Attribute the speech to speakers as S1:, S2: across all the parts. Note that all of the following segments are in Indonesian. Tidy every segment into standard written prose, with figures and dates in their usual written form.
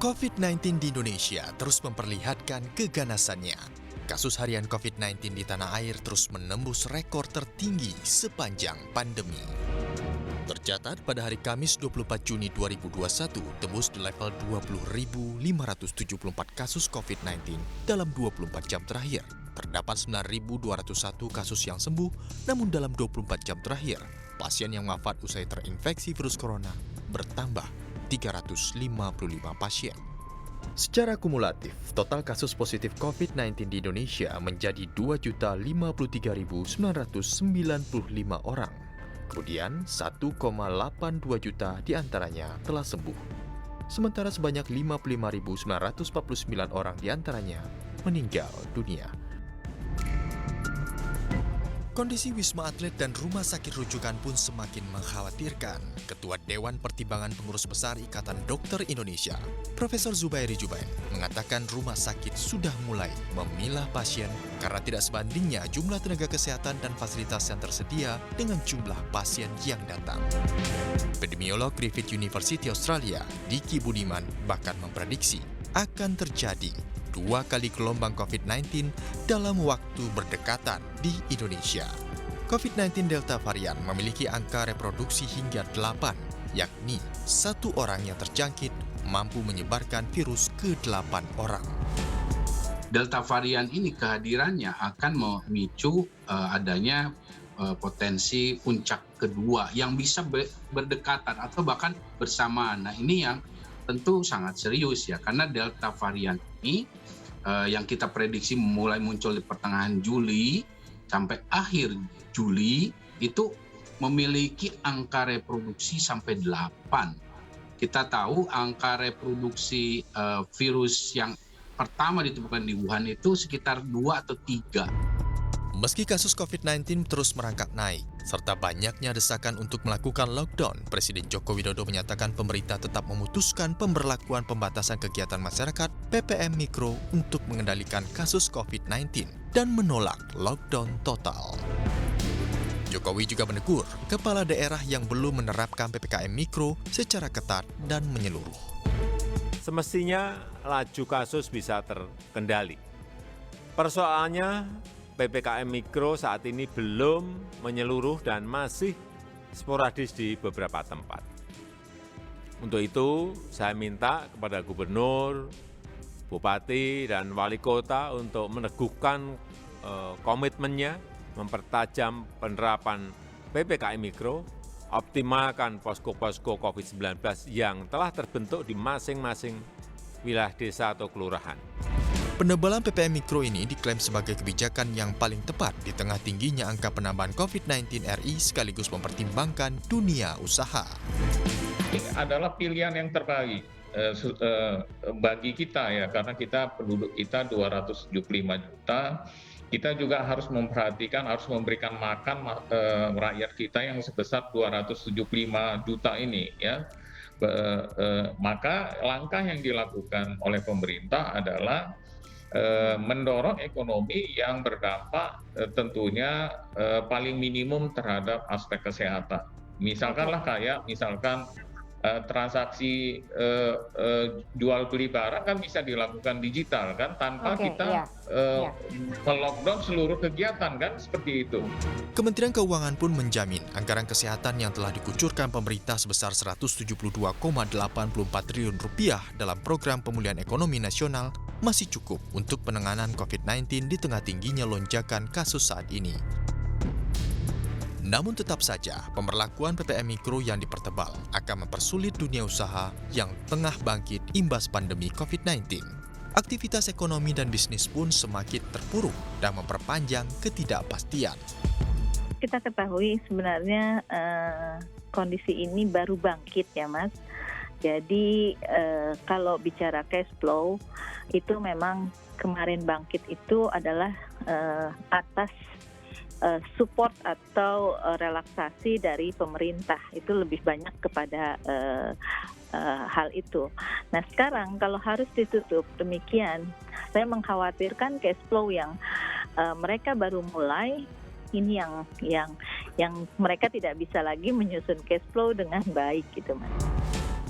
S1: COVID-19 di Indonesia terus memperlihatkan keganasannya. Kasus harian COVID-19 di tanah air terus menembus rekor tertinggi sepanjang pandemi. Tercatat pada hari Kamis 24 Juni 2021 tembus di level 20.574 kasus COVID-19 dalam 24 jam terakhir. Terdapat 9.201 kasus yang sembuh, namun dalam 24 jam terakhir, pasien yang wafat usai terinfeksi virus corona bertambah 355 pasien. Secara kumulatif, total kasus positif COVID-19 di Indonesia menjadi 2.053.995 orang. Kemudian 1,82 juta diantaranya telah sembuh. Sementara sebanyak 55.949 orang diantaranya meninggal dunia. Kondisi Wisma Atlet dan rumah sakit rujukan pun semakin mengkhawatirkan. Ketua Dewan Pertimbangan Pengurus Besar Ikatan Dokter Indonesia, Profesor Zubairi Jubbair, mengatakan rumah sakit sudah mulai memilah pasien karena tidak sebandingnya jumlah tenaga kesehatan dan fasilitas yang tersedia dengan jumlah pasien yang datang. Epidemiolog Griffith University Australia, Diki Budiman, bahkan memprediksi akan terjadi 2 kali gelombang COVID-19 dalam waktu berdekatan di Indonesia. COVID-19 Delta varian memiliki angka reproduksi hingga 8, yakni 1 orang yang terjangkit mampu menyebarkan virus ke 8 orang.
S2: Delta varian ini kehadirannya akan memicu adanya potensi puncak kedua yang bisa berdekatan atau bahkan bersamaan. Nah, ini yang tentu sangat serius ya, karena Delta varian ini yang kita prediksi mulai muncul di pertengahan Juli sampai akhir Juli itu memiliki angka reproduksi sampai 8. Kita tahu angka reproduksi virus yang pertama ditemukan di Wuhan itu sekitar 2 atau 3.
S1: Meski kasus COVID-19 terus merangkak naik, serta banyaknya desakan untuk melakukan lockdown, Presiden Joko Widodo menyatakan pemerintah tetap memutuskan pemberlakuan pembatasan kegiatan masyarakat (PPM Mikro) untuk mengendalikan kasus COVID-19 dan menolak lockdown total. Jokowi juga menegur kepala daerah yang belum menerapkan PPKM Mikro secara ketat dan menyeluruh.
S3: Semestinya laju kasus bisa terkendali. Persoalannya, PPKM Mikro saat ini belum menyeluruh dan masih sporadis di beberapa tempat. Untuk itu, saya minta kepada gubernur, bupati, dan wali kota untuk meneguhkan komitmennya, mempertajam penerapan PPKM Mikro, optimalkan posko-posko COVID-19 yang telah terbentuk di masing-masing wilayah desa atau kelurahan.
S1: Penebalan PPM Mikro ini diklaim sebagai kebijakan yang paling tepat di tengah tingginya angka penambahan COVID-19 RI sekaligus mempertimbangkan dunia usaha.
S4: Ini adalah pilihan yang terbaik bagi kita ya, karena kita penduduk kita 275 juta. Kita juga harus memperhatikan, harus memberikan makan rakyat kita yang sebesar 275 juta ini ya. Maka langkah yang dilakukan oleh pemerintah adalah mendorong ekonomi yang berdampak tentunya paling minimum terhadap aspek kesehatan. Misalkanlah misalkan transaksi jual beli barang kan bisa dilakukan digital kan tanpa kita melockdown seluruh kegiatan kan, seperti itu.
S1: Kementerian Keuangan pun menjamin anggaran kesehatan yang telah dikucurkan pemerintah sebesar Rp172,84 triliun dalam program pemulihan ekonomi nasional masih cukup untuk penanganan COVID-19 di tengah tingginya lonjakan kasus saat ini. Namun tetap saja, pemberlakuan PPM Mikro yang dipertebal akan mempersulit dunia usaha yang tengah bangkit imbas pandemi COVID-19. Aktivitas ekonomi dan bisnis pun semakin terpuruk dan memperpanjang ketidakpastian.
S5: Kita ketahui sebenarnya kondisi ini baru bangkit ya Mas. Jadi kalau bicara cash flow itu memang kemarin bangkit itu adalah atas support atau relaksasi dari pemerintah, itu lebih banyak kepada hal itu. Nah sekarang kalau harus ditutup demikian, saya mengkhawatirkan cash flow yang mereka baru mulai ini yang mereka tidak bisa lagi menyusun cash flow dengan baik gitu Mas.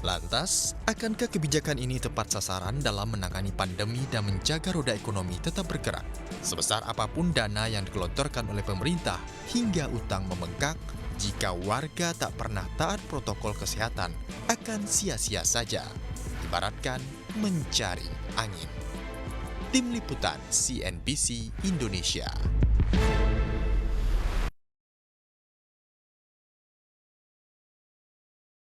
S1: Lantas, akankah kebijakan ini tepat sasaran dalam menangani pandemi dan menjaga roda ekonomi tetap bergerak? Sebesar apapun dana yang digelontorkan oleh pemerintah hingga utang membengkak, jika warga tak pernah taat protokol kesehatan, akan sia-sia saja. Ibaratkan mencari angin. Tim Liputan CNBC Indonesia.